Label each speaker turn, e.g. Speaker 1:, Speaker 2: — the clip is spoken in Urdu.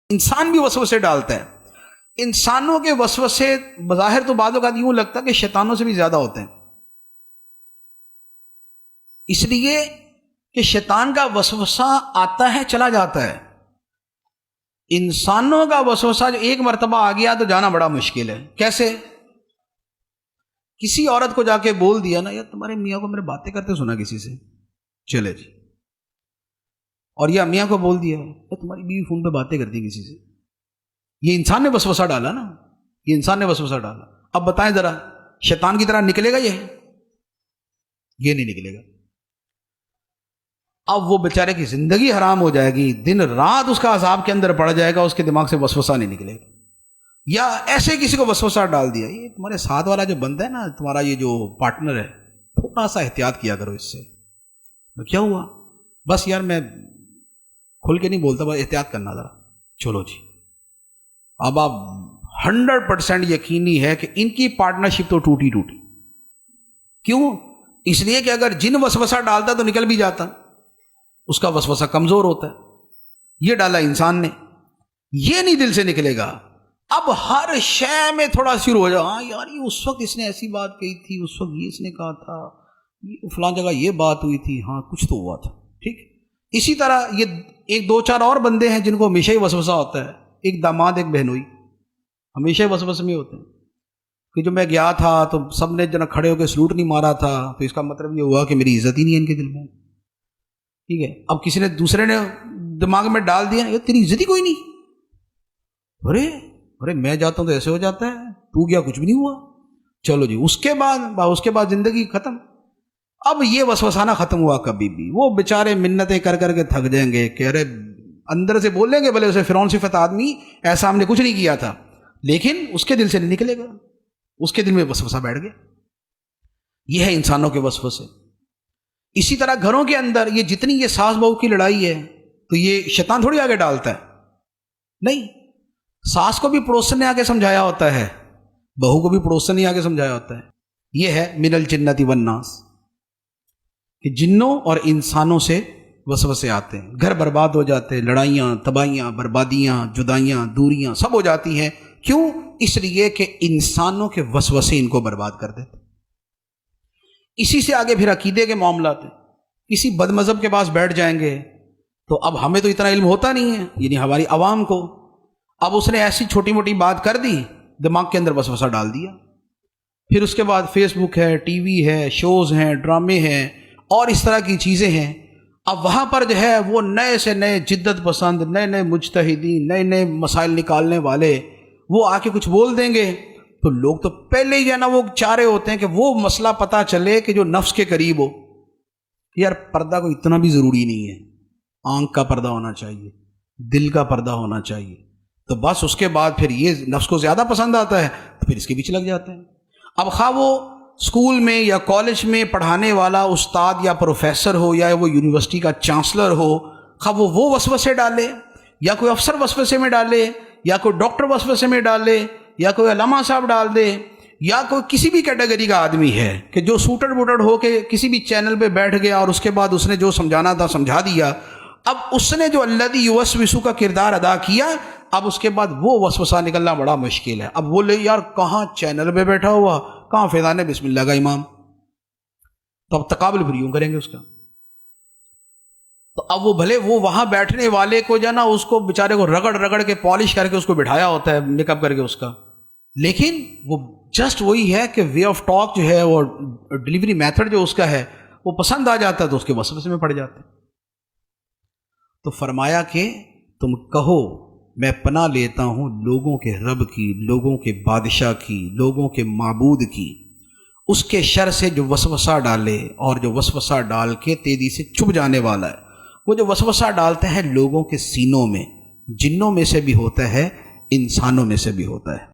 Speaker 1: انسان بھی وسوسے ڈالتا ہے. انسانوں کے وسوسے بظاہر تو بعض اوقات یوں لگتا ہے کہ شیطانوں سے بھی زیادہ ہوتے ہیں، اس لیے کہ شیطان کا وسوسہ آتا ہے چلا جاتا ہے. انسانوں کا وسوسہ جو ایک مرتبہ آ گیا تو جانا بڑا مشکل ہے. کیسے؟ کسی عورت کو جا کے بول دیا نا، یار تمہارے میاں کو میرے باتیں کرتے سنا کسی سے، چلے جی. اور یا میاں کو بول دیا یار تمہاری بیوی فون پہ باتیں کرتی کسی سے. یہ انسان نے وسوسہ ڈالا نا، یہ انسان نے وسوسہ ڈالا. اب بتائیں ذرا، شیطان کی طرح نکلے گا یہ نہیں نکلے گا. اب وہ بیچارے کی زندگی حرام ہو جائے گی، دن رات اس کا عذاب کے اندر پڑ جائے گا، اس کے دماغ سے وسوسہ نہیں نکلے گا. یا ایسے کسی کو وسوسہ ڈال دیا، یہ تمہارے ساتھ والا جو بندہ ہے نا، تمہارا یہ جو پارٹنر ہے، تھوڑا سا احتیاط کیا کرو اس سے. کیا ہوا؟ بس یار میں کھل کے نہیں بولتا، بس احتیاط کرنا ذرا. چلو جی. اب آپ 100% یقینی ہے کہ ان کی پارٹنرشپ تو ٹوٹی. کیوں؟ اس لیے کہ اگر جن وسوسہ ڈالتا تو نکل بھی جاتا، اس کا وسوسہ کمزور ہوتا ہے. یہ ڈالا انسان نے، یہ نہیں دل سے نکلے گا. اب ہر شے میں تھوڑا شروع ہو جائے، ہاں یار یہ اس وقت اس نے ایسی بات کہی تھی، اس وقت یہ اس نے کہا تھا، فلاں جگہ یہ بات ہوئی تھی، ہاں کچھ تو ہوا تھا. ٹھیک. اسی طرح یہ ایک دو چار اور بندے ہیں جن کو ہمیشہ ہی وسوسہ ہوتا ہے. ایک داماد، ایک بہنوئی، ہمیشہ ہی وسوسے میں ہوتے ہیں کہ جو میں گیا تھا تو سب نے جنا کھڑے ہو کے سلوٹ نہیں مارا تھا، تو اس کا مطلب یہ ہوا کہ میری عزت ہی نہیں ہے ان کے دل میں. ٹھیک ہے. اب کسی نے دوسرے نے دماغ میں ڈال دیا یہ تیری عزت ہی کوئی نہیں. ارے میں جاتا ہوں تو ایسے ہو جاتا ہے، تو گیا کچھ بھی نہیں ہوا. چلو جی. اس کے بعد زندگی ختم. اب یہ وسوسہ نہ ختم ہوا کبھی بھی. وہ بیچارے منتیں کر کر کے تھک جائیں گے کہ ارے اندر سے بولیں گے بھلے اسے فرعون صفت آدمی، ایسا ہم نے کچھ نہیں کیا تھا، لیکن اس کے دل سے نہیں نکلے گا، اس کے دل میں وسوسہ بیٹھ گیا. یہ ہے انسانوں کے وسوسے. اسی طرح گھروں کے اندر یہ جتنی یہ ساس بہو کی لڑائی ہے تو یہ شیطان تھوڑی آگے ڈالتا ہے. نہیں، ساس کو بھی پڑوسن نے آگے سمجھایا ہوتا ہے، بہو کو بھی پڑوسن نے آگے سمجھایا ہوتا ہے. یہ ہے من الجنۃ والناس، کہ جنوں اور انسانوں سے وسوسے آتے ہیں. گھر برباد ہو جاتے ہیں، لڑائیاں، تباہیاں، بربادیاں، جدائیاں، دوریاں سب ہو جاتی ہیں. کیوں؟ اس لیے کہ انسانوں کے وسوسے ان کو برباد کر دیتے. اسی سے آگے پھر عقیدے کے معاملات ہیں. کسی بد مذہب کے پاس بیٹھ جائیں گے تو اب ہمیں تو اتنا علم ہوتا نہیں ہے، یعنی ہماری عوام کو. اب اس نے ایسی چھوٹی موٹی بات کر دی، دماغ کے اندر وسوسہ ڈال دیا. پھر اس کے بعد فیس بک ہے، ٹی وی ہے، شوز ہیں، ڈرامے ہیں اور اس طرح کی چیزیں ہیں. اب وہاں پر جو ہے وہ نئے سے نئے جدت پسند، نئے مجتہدین، نئے مسائل نکالنے والے وہ آ کے کچھ بول دیں گے تو لوگ تو پہلے ہی جو ہے نا وہ چاہ رہے ہوتے ہیں کہ وہ مسئلہ پتہ چلے کہ جو نفس کے قریب ہو. یار پردہ کو اتنا بھی ضروری نہیں ہے، آنکھ کا پردہ ہونا چاہیے، دل کا پردہ ہونا چاہیے. تو بس اس کے بعد پھر یہ نفس کو زیادہ پسند آتا ہے تو پھر اس کے پیچھے لگ جاتے ہیں. اب خواہ وہ اسکول میں یا کالج میں پڑھانے والا استاد یا پروفیسر ہو، یا وہ یونیورسٹی کا چانسلر ہو، خواہ وہ وسوسے ڈالے، یا کوئی افسر وسوسے میں ڈالے، یا کوئی ڈاکٹر وسوسے میں ڈالے، یا کوئی علامہ صاحب ڈال دے، یا کوئی کسی بھی کیٹیگری کا آدمی ہے کہ جو سوٹڈ بوٹڈ ہو کے کسی بھی چینل پہ بیٹھ گیا اور اس کے بعد اس نے جو سمجھانا تھا سمجھا دیا. اب اس نے جو الذی یوسوس کا کردار ادا کیا، اب اس کے بعد وہ وسوسہ نکلنا بڑا مشکل ہے. اب بولے یار کہاں چینل پہ بیٹھا ہوا، کہاں فیضان بسم اللہ کا امام، تو اب تقابل پھر یوں کریں گے اس کا. تو اب وہ بھلے وہ وہاں بیٹھنے والے کو جو ہے نا اس کو بیچارے کو رگڑ کے پالش کر کے اس کو بٹھایا ہوتا ہے، میک اپ کر کے اس کا، لیکن وہ جسٹ وہی ہے کہ وے آف ٹاک جو ہے وہ ڈلیوری میتھڈ جو اس کا ہے وہ پسند آ جاتا ہے تو اس کے وسوسے میں پڑ جاتے ہیں. تو فرمایا کہ تم کہو میں پناہ لیتا ہوں لوگوں کے رب کی، لوگوں کے بادشاہ کی، لوگوں کے معبود کی، اس کے شر سے جو وسوسہ ڈالے اور جو وسوسہ ڈال کے تیزی سے چھپ جانے والا ہے. وہ جو وسوسہ ڈالتے ہیں لوگوں کے سینوں میں، جنوں میں سے بھی ہوتا ہے، انسانوں میں سے بھی ہوتا ہے.